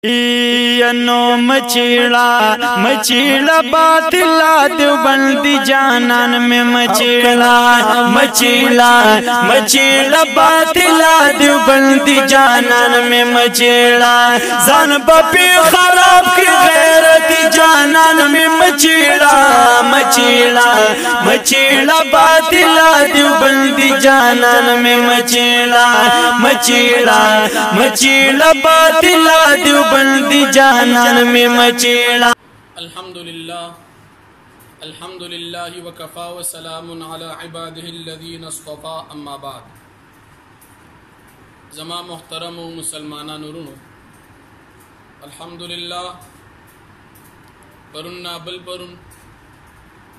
نو مچیڑا باطلا دیوبندی جانان میں مچیڑا باطلا دیوبندی جانان میں مچیڑا زان بپی خراب کی غیرتی جانان میں مچیڑا باطلا دیوبندی جانان میں مچیڑا باطلا دیوبندی جانان میں مچیڑا. الحمدللہ وکفا وسلام علی عباده الذین اصطفى. اما بعد، زما محترم و مسلمانان ورونو، الحمدللہ پرون نابل پرون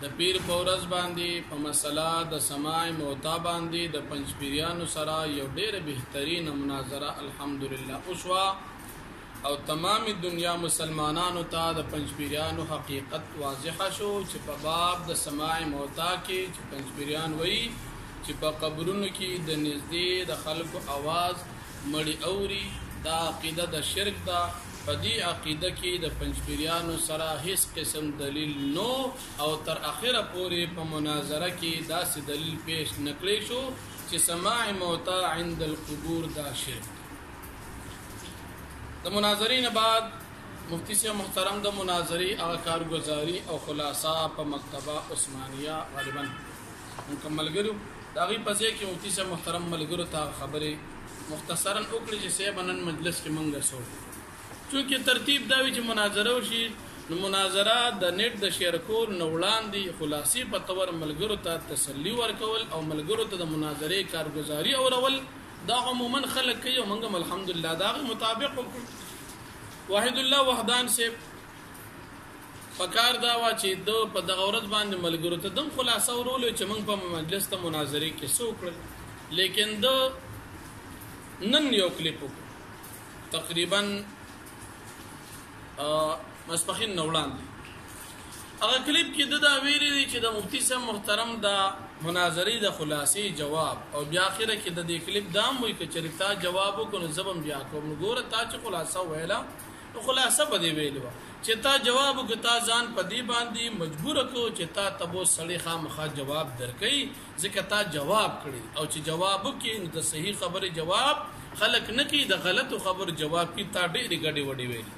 د پیر پورز باندې په مسله د سماع موتا باندې د پنځپیریانو سره یو ډېر بهترین مناظره الحمدلله وشوه او تمام دنیا مسلمانانو ته د پنځپیریانو حقیقت واضحه شو چې په باب د سماع موتا کې چې پنځپیریان وایي چې په قبرونو کې د نږدې د خلکو आवाज مړی اوري، دا عقیده د شرک ده. په دې عقیده کې د پنځپیریانو سره هیڅ قسم دلیل نو او تر اخره پورې په مناظره کې داسې دلیل پیش نکړی شو چې سماع موتا عند القبور دا شرک. د مناظرې نه بعد مفتی صاحب محترم د مناظرې هغه کارګزاري او خلاصه په مکتبه عثمانیه غالبا مکمل کړو. د هغې په ځای کې مفتی صاحب محترم ملګرو ته خبرې مختصرا وکړي چې صاحب نن مجلس کې موږ سو چونکې ترتیب دا وي چې مناظره وشي، نو مناظره د نیټ د شیر کول نه وړاندې خلاصې په طور ملګرو ته تسلي ورکول او ملګرو ته د مناظرې کارګزاري اورول دا عموما خلک کوي او موږ هم الحمدلله د هغې مطابق وکړو. واحد الله وحدان صاحب پکار دا وه چې ده په دغه ورځ باندې ملګرو ته دم خلاصه ورولو چې موږ په مجلس ته مناظرې کې څه وکړل، لیکن ده نن یو کلیپ وکړو تقریبا مسپخین نه وړاندې. هغه کلیپ کې ده دا ویلي دي چې د مفتی صاحب محترم د مناظرې د خلاصې جواب او بیا اخره کې د دې کلیپ دا هم وایي که چېرې تا جواب وکړو نو زه به هم بیا کوم. نو ګوره تا چې خلاصه ویله نو خلاصه به دې ویلې وه چې تا جواب وکړو، تا ځان په دې باندې مجبوره کړو چې تا ته به سړی خامخا جواب درکوي ځکه تا جواب کړي او چې جواب وکړي نو د صحیح خبرې جواب خلک نه کوي، د غلطو خبرو جواب کوي. تا ډېرې ګډې وډې ویلي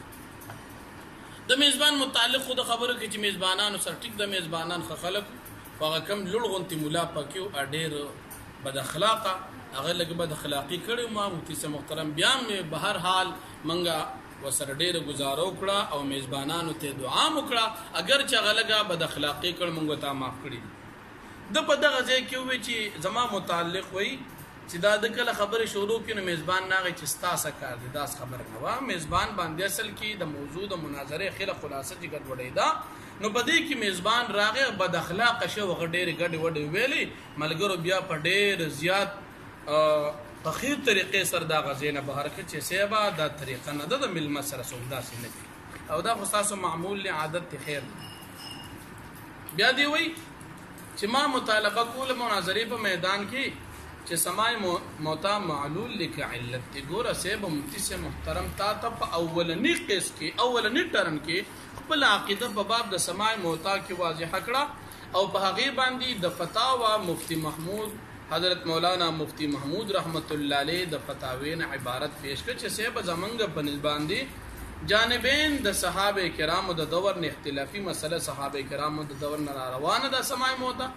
د میزبان متعلق خو د خبرو کې چې میزبانانو سره ټیک د میزبانان ښه خلک خو هغه کم لوړ غوندې ملا پکې و ډېر بد اخلاقه، هغه لږ بد اخلاقي کړې ما مفتي صاحب محترم بیا مې به هر حال موږ ورسره ډېره ګزاره وکړه او میزبانانو ته دعا م وکړه اگر چې هغه لږه بد اخلاقي کړ موږ ته معاف کړي. ده په دغه ځای کې ووایي چې زما متعلق وایي چې دا د کله خبرې شروع کړي نو میزبان ناغی چې ستا څه کار دی، داس خبره نه وه. میزبان باندې اصل کې د موضوع د مناظرې خیله خلاصه چې ګډوډېده نو په دې کې میزبان راغی بد اخلاقه شو، هغه ډېرې ګډې وډې ویلې. ملګرو بیا په ډېر زیات فخیر طریقې سره دا غزې نه بهر کړه چې صاحبه دا طریقه نه ده د مېلمه سره څوک داسې نه کوي او دا خو ستاسو معمول دی عادت دی خیر دی. بیا دې وایي چې ما مطالبه کوله مناظرې په میدان کې چې سماع موتا معلول لکه علت دی. ګوره صاحب مفتی صاحب محترم تا ته په اولني قیس کې اولني ټرن کې خپل عقیده په باب د سماع موتا کې واضحه کړه او په هغې باندې د فتاوا مفتی محمود حضرت مولانا مفتی محمود رحمت الله علیه د فتاوی نه عبارت پیش کړ چې صاحب زمونږ په نسبت باندې جانبین د صحابه کرامو د دور نه اختلافي مسله صحابه کرامو د دور نه روانه د سماع موتا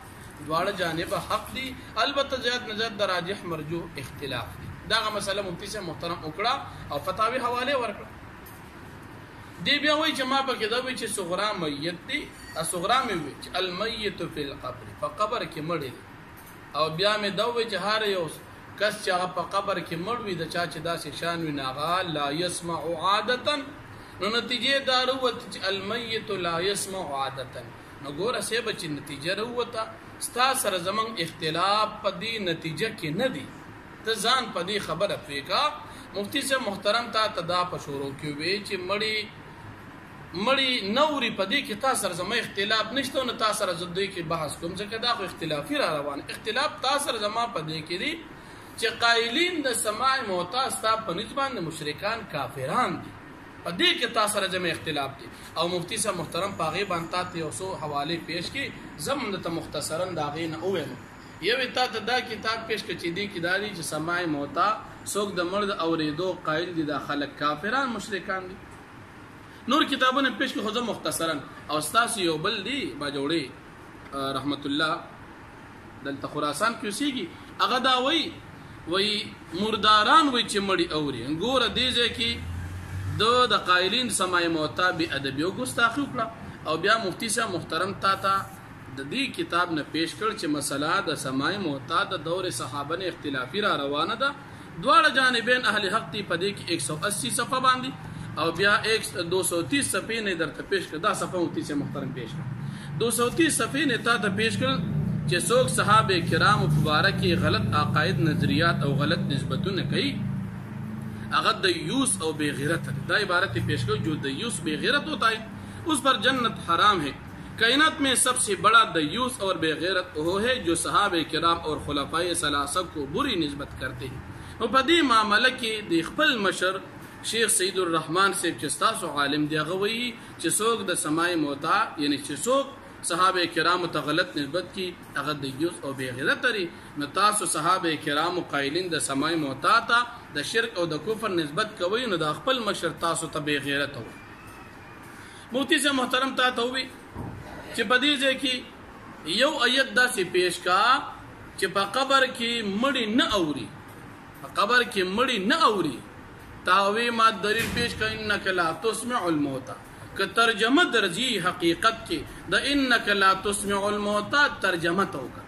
دواړه جانب حق دي، البته زیات نظر د راجح مرجوح اختلاف دي. دغه مسله مفتی صاحب محترم وکړه او فتاوی حواله ورکړه. دی بیا وایي چې ما پکې دا وایي چې صغرا میت دی، صغرا مې وایي چې المیت فی القبر په قبر کې مړ دی او بیا مې دا وایي چې هر یو کس چې هغه په قبر کې مړ وي د چا چې داسې شان وي نه هغه لا یسمع عادتا. نو نتیجې دا راووته چې المیت لا یسمع عادتا. نو ګوره صاحب چې نتیجه راووته ستا سره زمونږ اختلاف په دې نتیجه کې نه دی، ته ځان په دې خبره پرېږه. مفتی صاحب محترم تا ته دا په شروع کې ووایي چې مړی نوري په دې کې تا سره زما اختلاف نشته نو تا سره زه دوی کې بحث کوم ځکه دا خو اختلافي را روان اختلاف تا سره زما په دې کې دی چې قائلین د سماع موتا ستا په نسبت باندې مشرکان کافران دي په دې کې تاسو سره جمع اختلاف دي او مفتی صاحب محترم پاغي باندې ته یو څو حواله پیش کی زم د مختصرا دا غین اوه یو ته دا کتاب پیش کړي دي کې داري چې سماع موتا څوک د مرد اوریدو قائل دي د خلک کافران مشرکان دي نور کتابونه پیش کړي خو مختصرا او استاد یو بل دی با جوړي رحمت الله دلته خراسان کې اوسېږي هغه دا وای مرداران وای چې مړی اوري ګوره دې ځکه د قائلین سماع موتا به ادب یو ګستاخی وکړه او بیا مفتی صاحب محترم تا د دې کتاب نه پیش کړ چې مسله د سماع موتا د دور صحابه نه اختلافي را روانه ده دواړه جانبین اهل حق تی په دې کې 180 صفحه باندې او بیا 230 صفحې نه درته پیش کړ دا صفحه مفتی صاحب محترم پیش کړ 230 صفحې نه تا ته پیش کړ چې څوک صحابه کرام مبارک غلط عقاید نظریات او غلط نسبتونه کوي هغه دیوس او بے غیرت دا عبارت پیش کړ جو دیوس بے غیرت ہوتا ہے اس پر جنت حرام ہے کائنات میں سب سے بڑا دیوس اور بے غیرت وہ ہے جو صحابہ کرام اور خلفائے ثلاثہ کو بری نسبت کرتے ہیں اور بدی معاملہ کې د خپل مشر شیخ سید الرحمن صاحب چې تاسو عالم دی غوي چې څوک د سماع موتا یعنی چې څوک صحابه کرام ته غلط نسبت کی هغه دیوس او بے غیرت لري نو تاسو صحابه کرام قائلین د سماع موتا ته د شرک او د کفر نسبت کوي نو د خپل مشر تاسو ته بے غیرت وو مفتی سے محترم تا ته وي چې په دې ځای کې یو آیت داسې پیش کا چې په قبر کې مړی نه اوري په قبر کې مړی نه اوري تاوی ما دلیل پیش کا انک لا تسمع الموتى که ترجمه درځي حقیقت کې د انک لا تسمع الموتى ترجمه توکا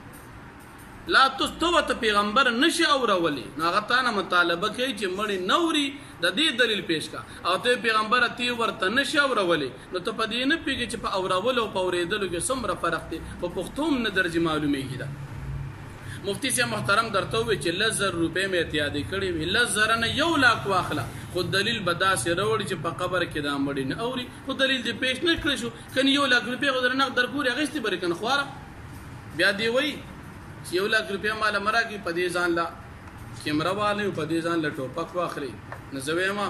لا تستوت پیغمبر نشي اورولي ناغتانه مطالبه کوي چې مړی نوري د دې دلیل پیش کا او ته پیغمبر تی ورته نشي اورولي نو ته په دې نه پیږي چې په اورولو او په اوریدلو کې څومره فرق دی په پښتو نه درځي معلومیږي دا مفتی سے محترم درته وي چې 1000 روپے مې اتیادی کړی وی 1000 نه 1 لک واخله خو دلیل بدا سي وروړي چې په قبر کې دا مړی نه اوري خو دلیل دې پیش نه کړی شو کني 1 لک روپے غوډر نه در پورې اغشتي بری کنه خواره بیا دی وای 1 لک روپے مال مراږي په دې ځان لا کیمرا والے په دې ځان لا ټوپک واخلي نزوي ما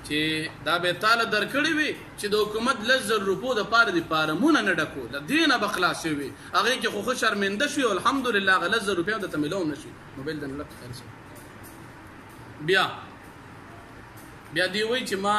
چې دا به تعالی درکړی وي چې د حکومت 1000 روپو د پاره دی پارمونه نه ډکو د دینه بخلاص وي هغه کې خو شرمنده شي الحمدلله غ 1000 روپیا د تملون نشي موبایل د لک خرڅ بیا دی وای چې ما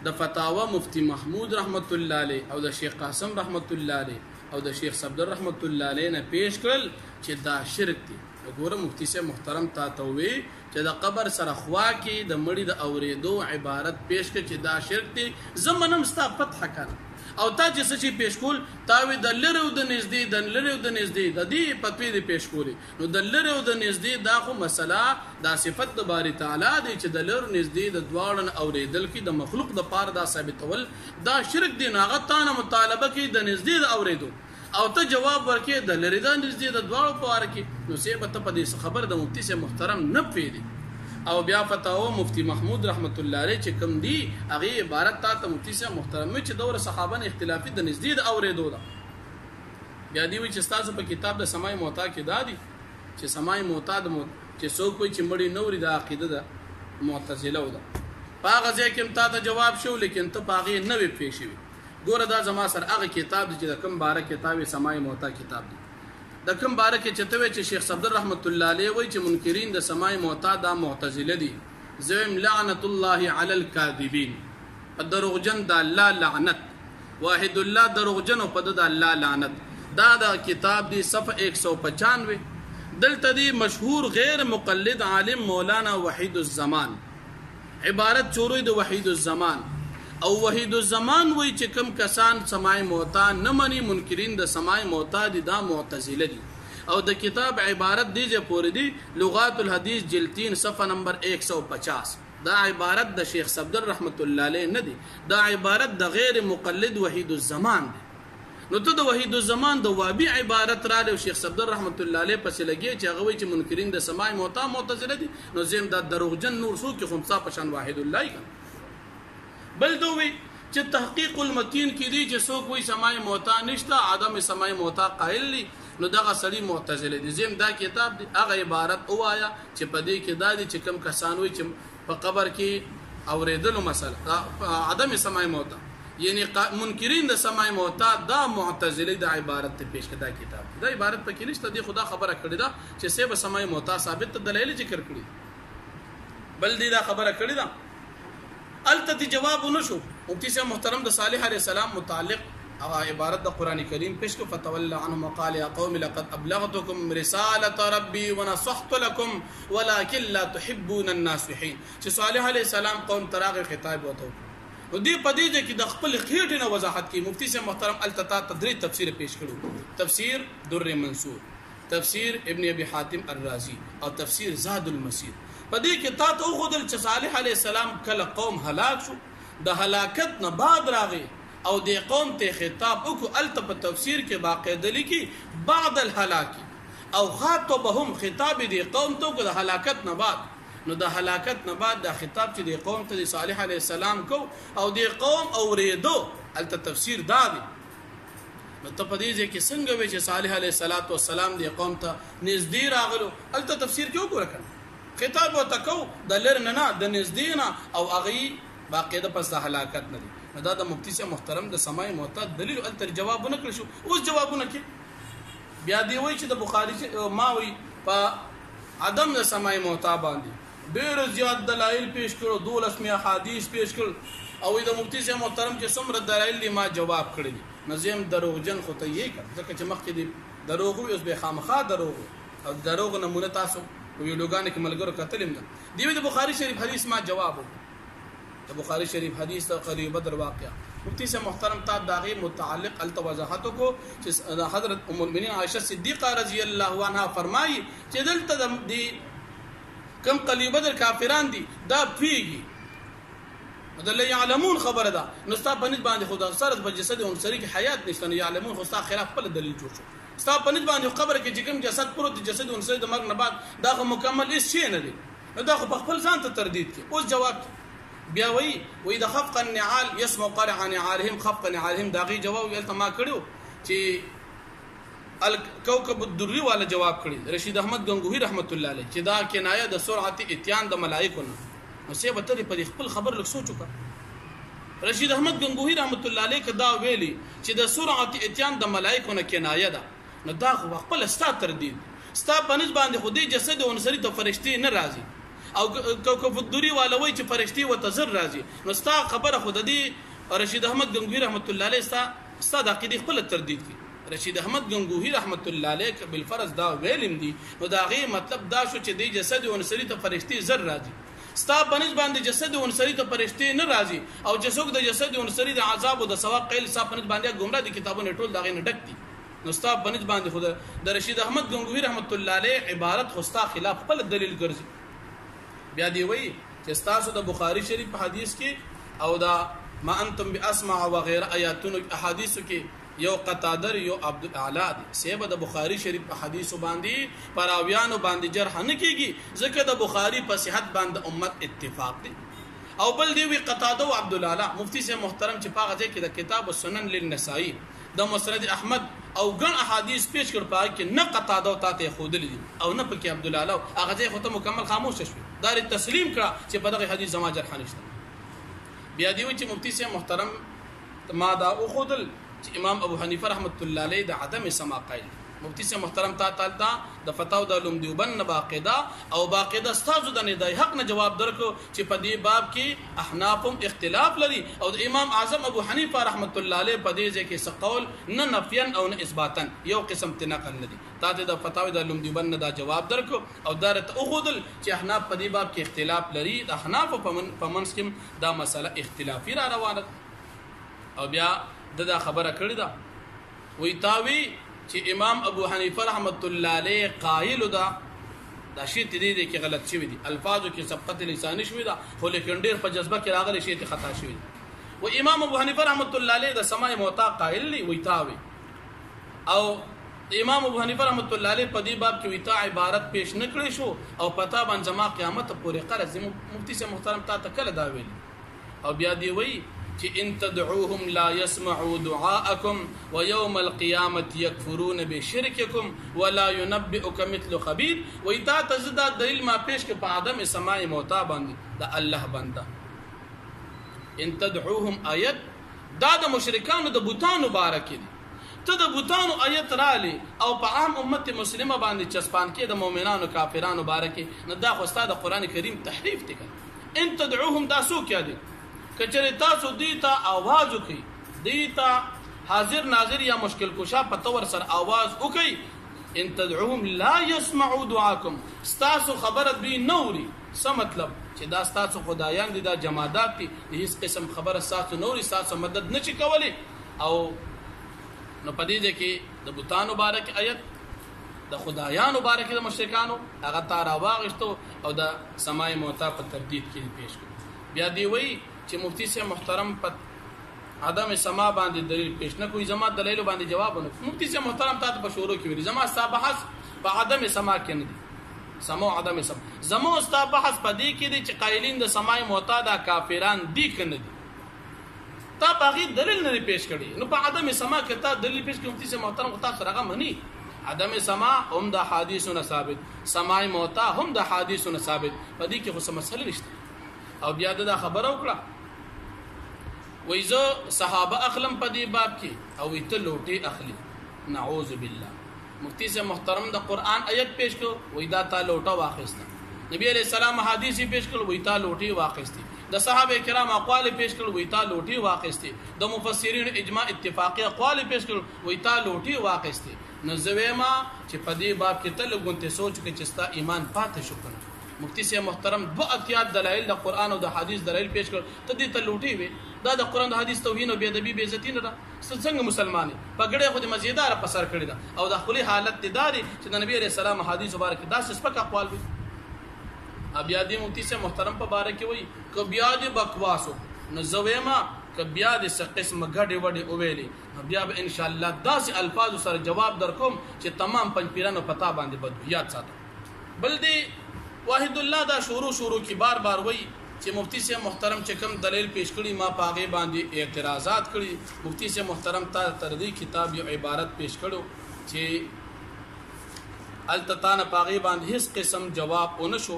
د فتاوا مفتی محمود رحمت الله علیه او د شیخ قاسم رحمت الله علیه او د شیخ صبر رحمت الله علیه نه پیش کړل چې دا شرک دی وګوره مفتی سے محترم تا توي چې د قبر سره خوا کې د مړي د اوریدو عبارت پیش کړي چې دا شرک دی زمنم ستا فتح کړه او تا چې څه پیش کول تاوي د لره او د نږدې د لره او د نږدې د دې پتوی دی پیش کولی نو د لره او د نږدې دا خو مسله دا صفت د باری تعالی دی چې د لره نږدې د دواړو اوریدل کې د مخلوق د پاره دا ثابتول دا شرک دی ناغه تانه مطالبه کې د نږدې د اوریدو او ته جواب ورکې د لری د نږدې د دواړو په اړه کې نو سه به ته په دې خبر د مفتی سے محترم نه پیری او بیا فتاوا مفتی محمود رحمت الله علیه چې کوم دی هغه عبارت ته مفتی سے محترم چې دور صحابه اختلافي د نږدې د اوریدو دا بیا دی چې تاسو په کتاب د سماع موتا کې دادی چې سماع موتا د چې څوک کوئی چې مړی نوري د عقیده د معتزله ودا هغه ځکه ته جواب شو لیکن ته هغه نه وی پیښوي ګوره دا زما سره هغه کتاب دی چې د کوم باره کتاب سماع موتا کتاب دی د کوم باره کې چته وی چې شیخ صبر رحمت الله علیه وی چې منکرین د سماع موتا دا معتزله دي زم لعنت الله علی الکاذبین الدروغجن د الله لعنت واحد الله دروغجن او په د الله لعنت دا د کتاب دی صفحه 195 دلته دی مشهور غیر مقلد عالم مولانا وحید الزمان عبارت چوروي د وحید الزمان او وحید الزمان وی چې کم کسان سماع موتا نه مني منکرین د سماع موتا دي دا معتزله دي او د کتاب عبارت دی چې پوری دی لغات الحدیث جلد 3 صفحه نمبر 150 دا عبارت د شیخ صبر رحمت الله علیه نه دی دا عبارت د غیر مقلد وحید الزمان دی نو ته د وحید الزمان د وابي عبارت را له شیخ صبر رحمت الله علیه پس لګي چې هغه وی چې منکرین د سماع موتا معتزله دي نو زم د دروغجن نور سو کې خمسه پشان واحد الله بل دوی چې تحقیق المتین کې دی چې څوک وي سماع موتا نشته عدم سماع موتا قائل دي نو دغه سړي معتزله دي زم دا کتاب دی هغه عبارت اوایا چې په دې کې دا دي چې کم کسان وي چې په قبر کې اوریدلو مسله عدم سماع موتا یعنی منکرین د سماع موتا دا معتزله د عبارت ته پیش کړه کتاب دا عبارت پکې نشته دی خدا خبره کړی دا چې سبب سماع موتا ثابت دلایل ذکر کړی بل دی دا خبره کړی دا الته جواب نشو مفتی صاحب محترم د صالح علیہ السلام متعلق عبارت د قران کریم پیش کو فتولى عنهم وقال يا قوم لقد ابلغتكم رساله ربي ونصحت لكم ولكن لا تحبون الناصحين چې صالح علیہ السلام قوم تراغ خطاب وته ودي پدې کې د خپل خېټې نه وضاحت کی مفتی صاحب محترم التتا تدریج تفسیر پیش کړو تفسیر در منصور تفسیر ابن ابي حاتم الرازي او تفسیر زاد المسير پدې کې تا ته خودل چې صالح علیہ السلام کله قوم هلاک شو د هلاکت نه بعد راغی او د قوم ته خطاب وکړ الته په تفسیر کې باقاعده لیکي بعد الهلاك او خاطبهم خطاب د قوم ته د هلاکت نه بعد نو د هلاکت نه بعد د خطاب چې د قوم ته صالح علیہ السلام کو او د قوم اوریدو الته تفسیر دادي نو ته په دې کې څنګه وی چې صالح علیہ السلام د قوم ته نږدې راغلو الته تفسیر کې وګورئ خطاب وتکو د لرنه نه د نږدې نه او اغي باقاعده پس د هلاکت نه دي دا د مفتی صاحب محترم د سماع موتا دلیل التر جوابونه کړ شو اوس جوابونه کې بیا دی وای چې د بخاری ما وی په عدم د سماع موتا باندې ډیر زیات دلایل پیش کړو 12 می احادیث پیش کړ او د مفتی صاحب محترم چې څومره دلایل ما جواب کړی نظم دروغجن خو ته یې کړ ځکه چې مخکې دی دروغ وي اوس به خامخا دروغ او دروغ نمونه تاسو ویډیوګان کې ملګرو کتلم ده دی د بخاری شریف حدیث ما جواب د بخاری شریف حدیث ته قریب بدر واقعا مفتی سے محترم تا داغي متعلق التوضاحات کو حضرت ام المؤمنین عائشہ صدیقہ رضی اللہ عنہا فرمائی چې دلته دی کم قریب بدر کافران دي دا پیږي مدل يعلمون خبر ده نستا بنت باندې خدا سرت بجسد انصری کی حیات نشته يعلمون خو ستا خلاف بل دلیل جوړ شو ستا بنت باندې خبر کې چې کوم جسد پروت جسد انصری د مرګ نه بعد دا مکمل هیڅ شی نه دی دا خو خپل ځان ته تردید کی اوس جواب بیا وی د خفق النعال يسمع قرع نعالهم خفق نعالهم داغي جواب یلته ما کړو چې الكوكب الدري والا جواب کړی رشید احمد غنگوهی رحمت الله علیه چې دا کنایه د سرعت اتیان د ملائکه نو څه به ته په خپل خبر لک سوچو کا رشید احمد غنگوهی رحمت الله علیه کدا ویلی چې د سرعت اتیان د ملائکه نه کنایه ده نو دا خپل ستا تردید ستا پنځ باندې خودي جسد انصری ته فرشتي نه راځي او کوکب الدری والا وای چې فرشتي وتزر راځي نو ستا خبره خود دی رشید احمد غنگوهی رحمت الله علیه ستا د عقیده خپل تردید کی رشید احمد غنگوهی رحمت الله علیه بالفرض دا ویلم دی نو دا غي مطلب دا شو چې دی جسد انصری ته فرشتي زر راځي ستا بنځ باندې جسد انصری ته فرشتي نه راځي او جسوک د جسد انصری د عذاب او د ثواب قیل ستا بنځ باندې گمراه دي کتابونه ټول دا غي نه ډک دي نو ستا بنځ باندې خود د رشید احمد غنگوهی رحمت الله علیه عبارت خو ستا خلاف خپل دلیل ګرځي بیا دی وی چې تاسو د بخاری شریف حدیث کې او دا ما انتم باسمع وغير آیاتونو احادیثو کې یو قتاده یو عبد الاعلى دی سیبه د بخاری شریف حدیثو باندې پراویانو باندې جرح نه کیږي ځکه د بخاری په صحت باندې امت اتفاق دی او بل دی وی قتاده او عبد الاعلى مفتی سے محترم چې پاغه ځکه د کتاب السنن للنسائی د مسند احمد او ګڼ احادیث پیش کړ پای کې نه قتاده او ته خودل دي او نه پکې عبد الاعلى هغه ځکه خو ته مکمل خاموش شوی دا تسلیم کړه چې په دغه حدیث زما جرح نشته بیا دی چې مفتی سے محترم ما دا او خودل چې امام ابو حنیفه رحمت الله علیه د عدم سما قائل مفتی سے محترم تا د فتاوا د علوم دیوبند باقاعده او باقاعده استادو د ندای حق نه جواب درکو چې په دې باب کې احنافم اختلاف لري او د امام اعظم ابو حنیفه رحمت الله علیه په دې ځکه سقول نه نفيا او نه اثباتا یو قسم تنقل ندي تا د فتاوا د علوم دیوبند دا جواب درکو او درته او خودل چې احناف په دې باب کې اختلاف لري د احناف په منځ کې دا مسله اختلافي را روانه او بیا دا خبره کړی دا وی تاوی چې امام ابو حنیفه رحمت الله علیه قائل دا شی دې کې غلط شوی دي الفاظو کې سبقت لسانی شوی دا خو لیکن ډیر په جذبه کې راغلی شی ته خطا شوی و امام ابو حنیفه رحمت الله علیه د سماع موتا قائل لی وی تاوی او امام ابو حنیفه رحمت الله علیه په دې باب کې وی تا عبارت پیش نکړی شو او پتا باندې زما قیامت پورې قرض مفتی سے محترم تا تکل دا ویل او بیا دی وی ان تدعوهم لا يسمعوا دعاءكم ويوم القيامه يكفرون بشرككم ولا ينبئك مثل خبير وإذا تزدا دلیل ما پیش کې په ادم سماع موتا باندې د الله بنده ان تدعوهم آیت دا د مشرکانو د بوتانو بارکه دي ته د بوتانو آیت رالی او په عام امت مسلمه باندې چسپان کې د مؤمنانو کافرانو بارکه نه دا خو ستاسو د قران کریم تحریف دی ان تدعوهم دا سو کیا دي کچره تاسو دیتا आवाज وکي دیتا حاضر ناظر یا مشکل کشا په تور سر आवाज وکي ان تدعوهم لا يسمعوا دعاكم ستاسو خبره بي نوري څه مطلب چې دا ستاسو خدایان دي دا جمادات دي هیڅ قسم خبره ستاسو نوري ستاسو مدد نه چي کولی او نو پدې ده کې د بوتانو بارک آیت د خدایانو بارک د مشرکانو هغه تار واغشتو او د سماع موتا په تردید کې پیش کړ بیا دی وی چې مفتی سے محترم په عدم سما باندې دلیل پیش نه کوئی زما دلیل باندې جواب نه مفتی سے محترم تاسو په شروع کې ویل زما صاحب په عدم سما کې نه دي سمو عدم سما زمو استاد بحث پدې کې دي چې قائلین د سماع موتا د کافران دي کنه دي تا باغی دلیل نه پیش کړي نو په عدم سما کې تا دلیل پیش کوم چې محترم تاسو راغه منی عدم سما هم د حدیثونو ثابت سماع موتا هم د حدیثونو ثابت پدې کې خو څه مسله نشته او بیا دا خبره وکړه وایزه صحابه اخلم پدې باب کې او ایت لوټي اخلي نعوذ بالله مفتی سے محترم د قران آیت پیش کو وای دا تا لوټه واخیسته نبی علیہ السلام حدیث پیش کړ وای تا لوټي واخیسته د صحابه کرام اقوال پیش کړ وای تا لوټي واخیسته د مفسرین اجماع اتفاقی اقوال پیش کړ وای تا لوټي واخیسته نو زویما چې پدې باب کې تل غونته سوچ کې چې ستا ایمان پاتې شو کنه مفتی سے محترم دو اتیات دلائل د قران او د حدیث دلائل پیش کړ ته دې ته لوټي وي دا د قران د حدیث توهین او بے ادبی بے عزتی نه ده څنګه مسلمان پګړې خو د مزیدار په سر کړی ده او د خپل حالت دداري چې د نبی عليه السلام حدیث مبارک دا سپک اقوال وي بیا دې مفتی سے محترم په باره کې وای ک بیا دې بکواسو نو زویما ک بیا دې څه قسم غډې وډې اوویلې بیا به ان شاء الله داسې الفاظ سره جواب درکوم چې تمام پنځپیرانو پتا باندې بدو یاد ساتو بل دې واحد الله دا شروع کی بار بار وای چې مفتی سے محترم چې کوم دلیل پیش کړي ما پاغه باندې اعتراضات کړي مفتی سے محترم تا تردی کتاب یو عبارت پیش کړو چې التتان پاغه باندې هیڅ قسم جواب ونشو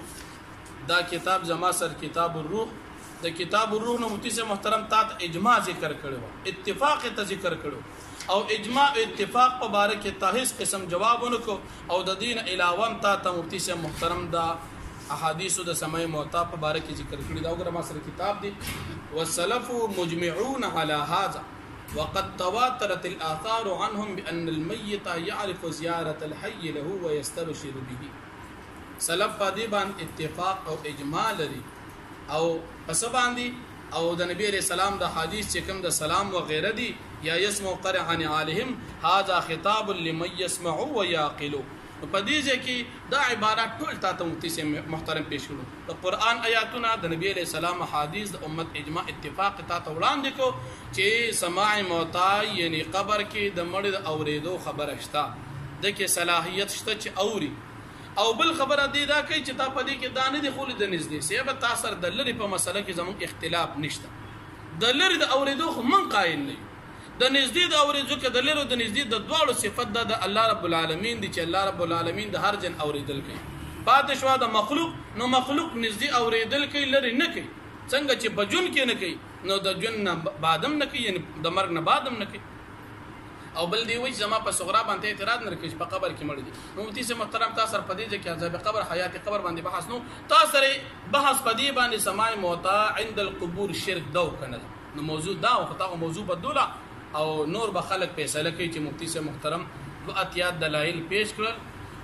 دا کتاب زما سر کتاب الروح د کتاب الروح نو مفتی سے محترم تا اجماع ذکر کړو اتفاق ته ذکر کړو او اجماع اتفاق په باره کې تا هیڅ قسم جواب ونکو او د دین علاوه تا مفتی سے محترم دا احادیث د سماع موتا په باره کې ذکر کړی دا وګوره ما سره کتاب دی والسلف مجمعون على هذا وقد تواترت الاثار عنهم بان الميت يعرف زياره الحي له ويستبشر به سلف په دې باندې اتفاق او اجماع لري او پس باندې او د نبی عليه السلام د حدیث چې کوم د سلام و غیره دي یا يسمع قرعن عليهم هذا خطاب لمن يسمع ويعقل په دې ځکه دا عبارت ټول تاسو مفتی سے محترم پیش کړو د قران آیاتونه د نبی عليه السلام حدیث د امت اجماع اتفاق تاسو وړاندې کو چې سماع موتا یعنی قبر کې د مړ د اوریدو خبره شته د کې صلاحیت شته چې اوري او بل خبره دی دا کوي چې تا په دې کې دانه دي خول د نږدې سبب تاثر د لری په مسله کې زموږ اختلاف نشته د لری د اوریدو خو من قائل نه د نږدې د اوریدو کې د لری د نږدې د دواړو صفت د الله رب العالمین دي چې الله رب العالمین د هر جن اوریدل کوي پاتې شو د مخلوق نو مخلوق نږدې اوریدل کوي لری نه کوي څنګه چې بجون کې نه کوي نو د جن نه بعدم نه کوي یعنی د مرګ نه بعدم نه کوي او بل دی وای زما په صغرا باندې اعتراض نه کوي په قبر کې مړ دي مفتی سے محترم تاسو په دې کې عذاب قبر حیات قبر باندې بحث نو تاسو بحث په دې باندې سماع موتا عند القبور شرک دو کنه نو موضوع دا او خطا موضوع بدوله او نور به خلق فیصله کوي چې مفتی سے محترم دو اتیات دلایل پیش کړل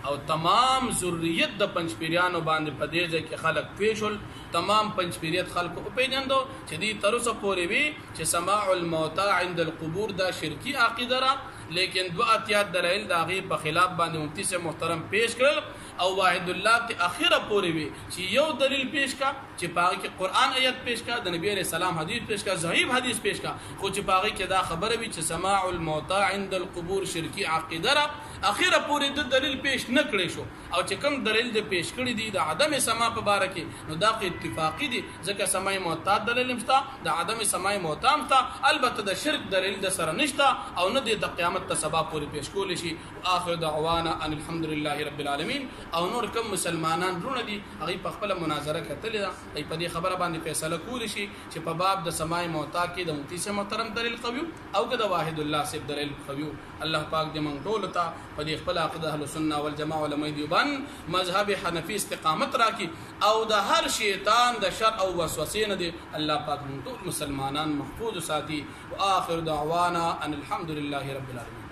او تمام ذریت د پنځپیرانو باندې په دې کې خلق پیشل تمام پنځپیریت خلق او پیجندو چې دې ترسه پورې وی چې سماع الموتى عند القبور دا شرکی عقیده را لیکن دو اتیات دلایل دا غي په خلاف باندې مفتی سے محترم پیش کړل او واحد الله ته اخیره پورې وی چې یو دلیل پیش کا چې پاغه کې قران آیت پیش کا د نبی عليه السلام حدیث پیش کا ضعیف حدیث پیش کا خو چې پاغه کې دا خبره وی چې سماع الموتى عند القبور شرکی عقیده را اخیره پورې د دلیل پیش نه کړی شو او چې کوم دلیل د پیش کړی دی د عدم سماع په باره کې نو دا اتفاقی دي ځکه سماع موتى دلیل نشته د عدم سماع موتى نشته البته د شرک دلیل د سره نشته او نه د قیامت ته سبب پورې پیش کول شي اخر دعوانا ان الحمد لله رب العالمین او نور کوم مسلمانان رونه دي هغه په خپل مناظره کتلې ده ای په دې خبره باندې فیصله کول شي چې په باب د سماع موتا کې د مفتی سے محترم دلیل قوي او که د واحد الله سے دلیل قوي الله پاک دې مونږ ټول ته په دې خپل عقیده اهل سنت والجماعه علماء دیوبند مذهب حنفي استقامت راکړي او د هر شیطان د شر او وسوسې نه دې الله پاک مونږ ټول مسلمانان محفوظ ساتي واخر دعوانا ان الحمد لله رب العالمين.